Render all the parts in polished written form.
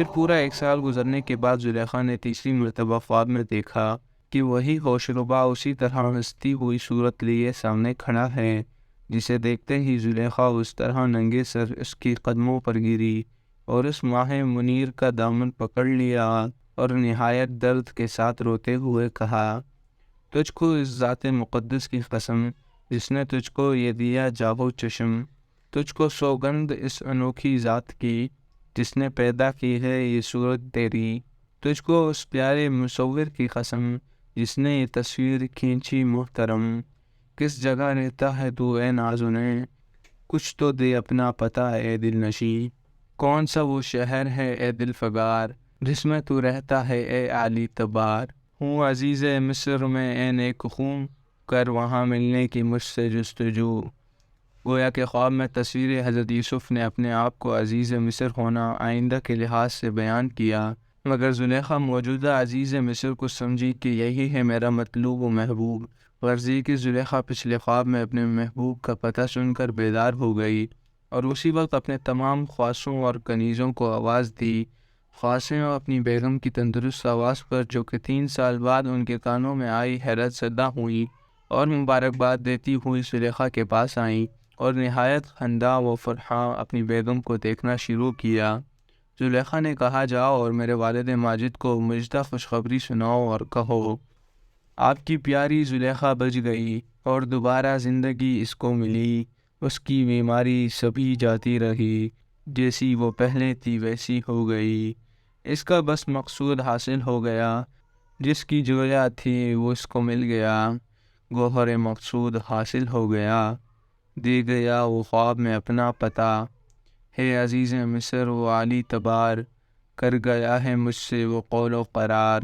پھر پورا 1 سال گزرنے کے بعد زلیخا نے تیسری مرتبہ خواب میں دیکھا کہ وہی ہوشربا اسی طرح ہنستی ہوئی صورت لیے سامنے کھڑا ہے، جسے دیکھتے ہی زلیخا اس طرح ننگے سر اس کی قدموں پر گری اور اس ماہ منیر کا دامن پکڑ لیا اور نہایت درد کے ساتھ روتے ہوئے کہا، تجھ کو اس ذات مقدس کی قسم جس نے تجھ کو یہ دیا جاہو چشم، تجھ کو سوگند اس انوکھی ذات کی جس نے پیدا کی ہے یہ صورت تیری، تجھ کو اس پیارے مصور کی قسم جس نے یہ تصویر کھینچی محترم، کس جگہ رہتا ہے تو اے نازنیں، کچھ تو دے اپنا پتہ اے دل نشی، کون سا وہ شہر ہے اے دل فگار جس میں تو رہتا ہے اے عالی تبار، ہوں عزیز مصر میں اے نیک خوں، کر وہاں ملنے کی مجھ سے جستجو۔ گویا کہ خواب میں تصویر حضرت یوسف نے اپنے آپ کو عزیز مصر ہونا آئندہ کے لحاظ سے بیان کیا، مگر زلیخا موجودہ عزیز مصر کو سمجھی کہ یہی ہے میرا مطلوب و محبوب۔ غرض یہ کہ زلیخا پچھلے خواب میں اپنے محبوب کا پتہ سن کر بیدار ہو گئی اور اسی وقت اپنے تمام خواصوں اور کنیزوں کو آواز دی۔ خواصیں اپنی بیگم کی تندرست آواز پر جو کہ 3 سال بعد ان کے کانوں میں آئی حیرت زدہ ہوئیں اور مبارکباد دیتی ہوئی زلیخا کے پاس آئیں اور نہایت خندہ و فرحاں اپنی بیگم کو دیکھنا شروع کیا۔ زلیخا نے کہا، جاؤ اور میرے والد ماجد کو مژدہ خوشخبری سناؤ اور کہو، آپ کی پیاری زلیخا بچ گئی اور دوبارہ زندگی اس کو ملی، اس کی بیماری سبھی جاتی رہی، جیسی وہ پہلے تھی ویسی ہو گئی، اس کا بس مقصود حاصل ہو گیا، جس کی جویا تھی وہ اس کو مل گیا، گوہر مقصود حاصل ہو گیا، دے گیا وہ خواب میں اپنا پتہ، ہے عزیز مصر وہ عالی تبار، کر گیا ہے مجھ سے وہ قول و قرار۔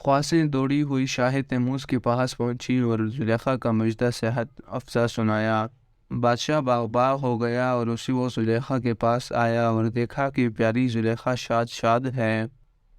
خواصیں دوڑی ہوئی شاہ تیموز کے پاس پہنچی اور زلیخا کا مژدہ صحت افزا سنایا۔ بادشاہ باغ ہو گیا اور اسی وہ زلیخا کے پاس آیا اور دیکھا کہ پیاری زلیخا شاد ہے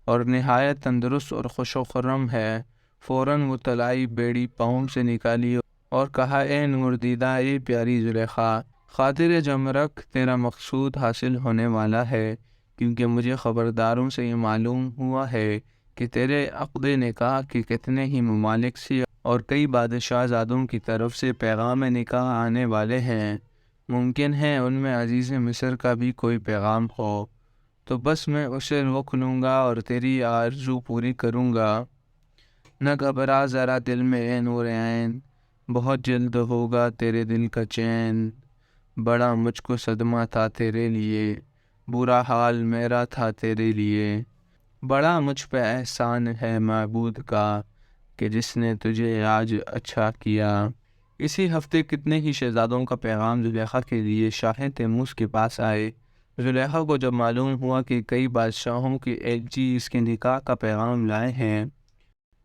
اور نہایت تندرست اور خوش و خرم ہے۔ فوراً وہ طلائی بیڑی پاؤں سے نکالی اور کہا، اے نور دیدہ، اے پیاری زلیخا، خاطر جم رکھ، تیرا مقصود حاصل ہونے والا ہے، کیونکہ مجھے خبرداروں سے یہ معلوم ہوا ہے کہ تیرے عقد نکاح کے کتنے ہی ممالک سے اور کئی بادشاہ زادوں کی طرف سے پیغام نکاح آنے والے ہیں، ممکن ہے ان میں عزیز مصر کا بھی کوئی پیغام ہو، تو بس میں اسے روک لوں گا اور تیری آرزو پوری کروں گا۔ نہ گھبرا ذرا دل میں اے نور عین، بہت جلد ہوگا تیرے دل کا چین، بڑا مجھ کو صدمہ تھا تیرے لیے، برا حال میرا تھا تیرے لیے، بڑا مجھ پہ احسان ہے معبود کا کہ جس نے تجھے آج اچھا کیا۔ اسی ہفتے کتنے ہی شہزادوں کا پیغام زلیخا کے لیے شاہ تیموز کے پاس آئے۔ زلیخا کو جب معلوم ہوا کہ کئی بادشاہوں کے ایلچی اس کے نکاح کا پیغام لائے ہیں،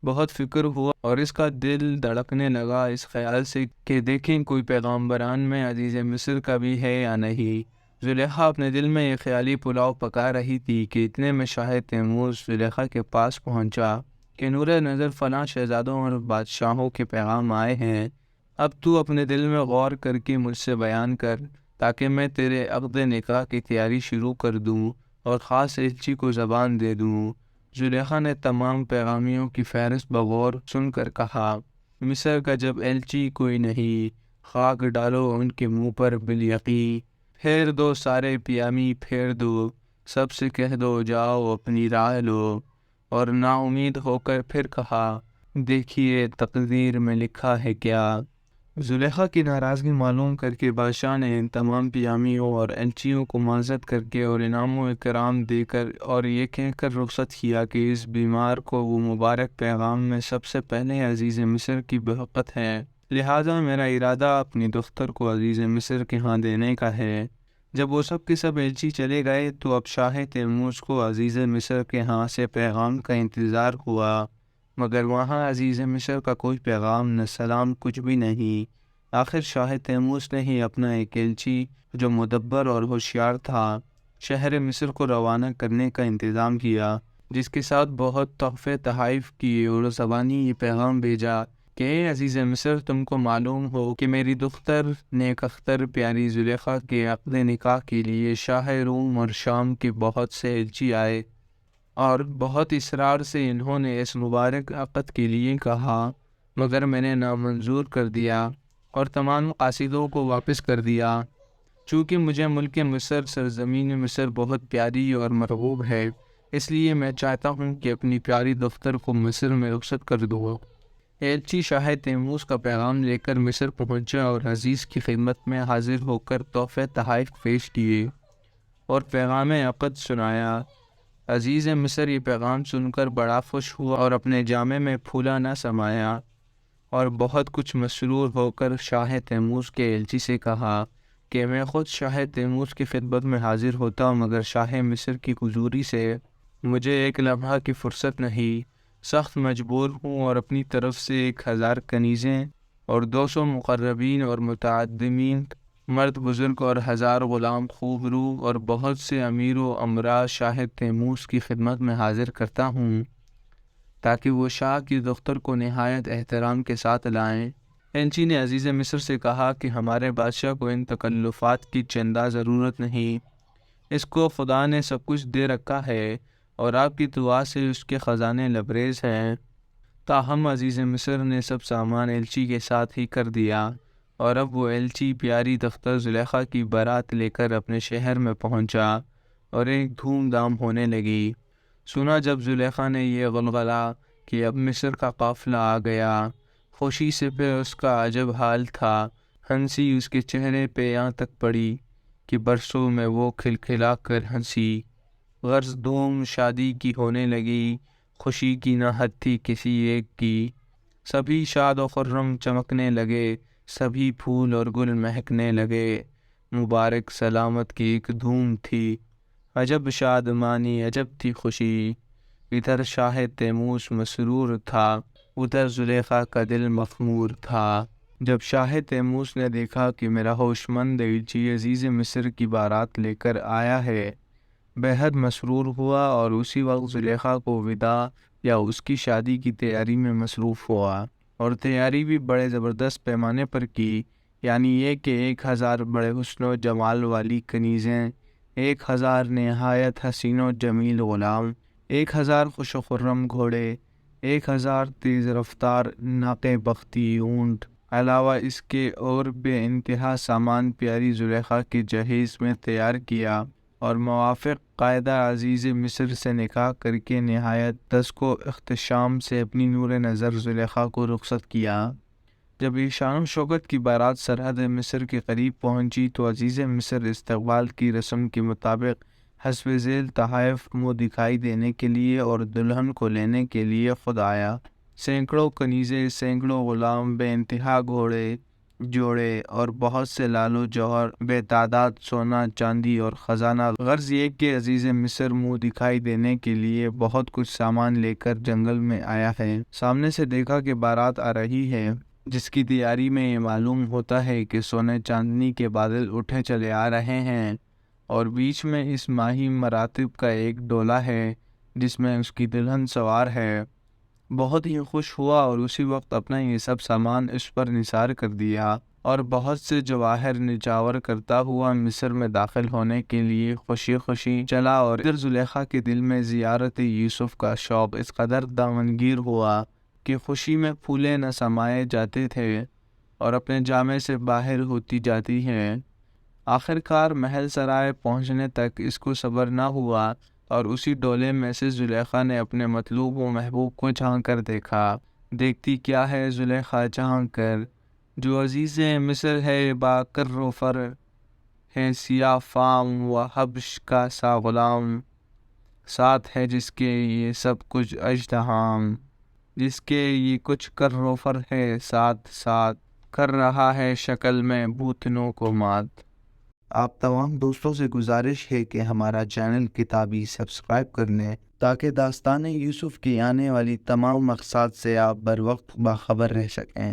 بہت فکر ہوا اور اس کا دل دھڑکنے لگا اس خیال سے کہ دیکھیں کوئی پیغامبران میں عزیز مصر کا بھی ہے یا نہیں۔ زلیخا اپنے دل میں یہ خیالی پلاؤ پکا رہی تھی کہ اتنے میں شاہ تیموز زلیخا کے پاس پہنچا کہ نور نظر فلاں شہزادوں اور بادشاہوں کے پیغام آئے ہیں، اب تو اپنے دل میں غور کر کے مجھ سے بیان کر تاکہ میں تیرے عقد نکاح کی تیاری شروع کر دوں اور خاص ایلچی کو زبان دے دوں۔ زلیخا نے تمام پیغامیوں کی فہرست بغور سن کر کہا، مصر کا جب ایلچی کوئی نہیں، خاک ڈالو ان کے منہ پر بالیقین، پھیر دو سارے پیامی پھیر دو، سب سے کہہ دو جاؤ اپنی راہ لو، اور نا امید ہو کر پھر کہا، دیکھیے تقدیر میں لکھا ہے کیا۔ زلیخا کی ناراضگی معلوم کر کے بادشاہ نے ان تمام پیامیوں اور ایلچیوں کو معزت کر کے اور انعام و اکرام دے کر اور یہ کہہ کر رخصت کیا کہ اس بیمار کو وہ مبارک پیغام میں سب سے پہلے عزیز مصر کی بحقت ہے، لہٰذا میرا ارادہ اپنی دختر کو عزیز مصر کے ہاں دینے کا ہے۔ جب وہ سب کے سب ایلچی چلے گئے تو اب شاہ تیموز کو عزیز مصر کے ہاں سے پیغام کا انتظار ہوا، مگر وہاں عزیز مصر کا کوئی پیغام نہ سلام کچھ بھی نہیں۔ آخر شاہ تیموز نے ہی اپنا ایک ایلچی جو مدبر اور ہوشیار تھا شہر مصر کو روانہ کرنے کا انتظام کیا، جس کے ساتھ بہت تحفے تحائف کیے اور زبانی یہ پیغام بھیجا کہ اے عزیز مصر، تم کو معلوم ہو کہ میری دختر نیک اختر پیاری زلیخا کے عقد نکاح کے لیے شاہ روم اور شام کے بہت سے ایلچی آئے اور بہت اصرار سے انہوں نے اس مبارک عقد کے لیے کہا، مگر میں نے نامنظور کر دیا اور تمام قاصدوں کو واپس کر دیا۔ چونکہ مجھے ملک مصر سرزمین مصر بہت پیاری اور مرغوب ہے، اس لیے میں چاہتا ہوں کہ اپنی پیاری دختر کو مصر میں رخصت کر دو۔ ایلچی شاہ تیموس کا پیغام لے کر مصر پہنچا اور عزیز کی خدمت میں حاضر ہو کر تحفے تحائف پیش کیے اور پیغام عقد سنایا۔ عزیز مصر یہ پیغام سن کر بڑا خوش ہوا اور اپنے جامے میں پھولا نہ سمایا اور بہت کچھ مسرور ہو کر شاہ تیموس کے ایلچی سے کہا کہ میں خود شاہ تیموس کی خدمت میں حاضر ہوتا ہوں، مگر شاہ مصر کی حضوری سے مجھے ایک لمحہ کی فرصت نہیں، سخت مجبور ہوں اور اپنی طرف سے 1000 کنیزیں اور 200 مقربین اور متعدمین مرد بزرگ اور 1000 غلام خوب رو اور بہت سے امیر و امراء شاہ تیموس کی خدمت میں حاضر کرتا ہوں تاکہ وہ شاہ کی دختر کو نہایت احترام کے ساتھ لائیں۔ ایلچی نے عزیز مصر سے کہا کہ ہمارے بادشاہ کو ان تکلفات کی چندہ ضرورت نہیں، اس کو خدا نے سب کچھ دے رکھا ہے اور آپ کی دعا سے اس کے خزانے لبریز ہیں۔ تاہم عزیز مصر نے سب سامان ایلچی کے ساتھ ہی کر دیا اور اب وہ ایلچی پیاری دختر زلیخا کی بارات لے کر اپنے شہر میں پہنچا اور ایک دھوم دھام ہونے لگی۔ سنا جب زلیخا نے یہ غلغلہ کہ اب مصر کا قافلہ آ گیا، خوشی سے پھر اس کا عجب حال تھا، ہنسی اس کے چہرے پہ یہاں تک پڑی کہ برسوں میں وہ کھلکھلا کر ہنسی۔ غرض دھوم شادی کی ہونے لگی، خوشی کی نہ حد تھی کسی ایک کی، سبھی شاد و خرم چمکنے لگے، سبھی پھول اور گل مہکنے لگے، مبارک سلامت کی ایک دھوم تھی، عجب شادمانی، عجب تھی خوشی۔ ادھر شاہ تیموس مسرور تھا، ادھر زلیخا کا دل مخمور تھا۔ جب شاہ تیموس نے دیکھا کہ میرا ہوش مند ایلچی عزیز مصر کی بارات لے کر آیا ہے، بے حد مسرور ہوا اور اسی وقت زلیخا کو وداع یا اس کی شادی کی تیاری میں مصروف ہوا، اور تیاری بھی بڑے زبردست پیمانے پر کی، یعنی یہ کہ 1000 بڑے حسن و جمال والی کنیزیں، 1000 نہایت حسین و جمیل غلام، 1000 خوش و خرم گھوڑے، 1000 تیز رفتار ناقے بختی اونٹ، علاوہ اس کے اور بے انتہا سامان پیاری زلیخا کے جہیز میں تیار کیا اور موافق قاعدہ عزیز مصر سے نکاح کر کے نہایت تزک و احتشام سے اپنی نور نظر زلیخا کو رخصت کیا۔ جب یہ شان و شوکت کی بارات سرحد مصر کے قریب پہنچی تو عزیز مصر استقبال کی رسم کے مطابق حسب ذیل تحائف منہ دکھائی دینے کے لیے اور دلہن کو لینے کے لیے خود آیا۔ سینکڑوں کنیزیں، سینکڑوں غلام، بے انتہا گھوڑے جوڑے اور بہت سے لال و جوہر، بے تعداد سونا چاندی اور خزانہ۔ غرض یہ کہ عزیز مصر منہ دکھائی دینے کے لیے بہت کچھ سامان لے کر جنگل میں آیا ہے۔ سامنے سے دیکھا کہ بارات آ رہی ہے، جس کی تیاری میں یہ معلوم ہوتا ہے کہ سونے چاندنی کے بادل اٹھے چلے آ رہے ہیں، اور بیچ میں اس ماہی مراتب کا ایک ڈولہ ہے جس میں اس کی دلہن سوار ہے۔ بہت ہی خوش ہوا اور اسی وقت اپنا یہ سب سامان اس پر نثار کر دیا اور بہت سے جواہر نچاور کرتا ہوا مصر میں داخل ہونے کے لیے خوشی خوشی چلا، اور ادھر زلیخا کے دل میں زیارت یوسف کا شوق اس قدر دامنگیر ہوا کہ خوشی میں پھولے نہ سمائے جاتے تھے اور اپنے جامے سے باہر ہوتی جاتی ہیں۔ آخر کار محل سرائے پہنچنے تک اس کو صبر نہ ہوا اور اسی ڈولے میں سے زلیخا نے اپنے مطلوب و محبوب کو جھانک کر دیکھا۔ دیکھتی کیا ہے زلیخا جھانک کر، جو عزیز مصر ہے با کر و فر، ہے سیاہ فام و حبش کا سا غلام، ساتھ ہے جس کے یہ سب کچھ اژدہام، جس کے یہ کچھ کر و فر ہے ساتھ ساتھ، کر رہا ہے شکل میں بوتنوں کو مات۔ آپ تمام دوستوں سے گزارش ہے کہ ہمارا چینل کتابی سبسکرائب کر لیں تاکہ داستان یوسف کی آنے والی تمام مقصد سے آپ بر وقت باخبر رہ سکیں۔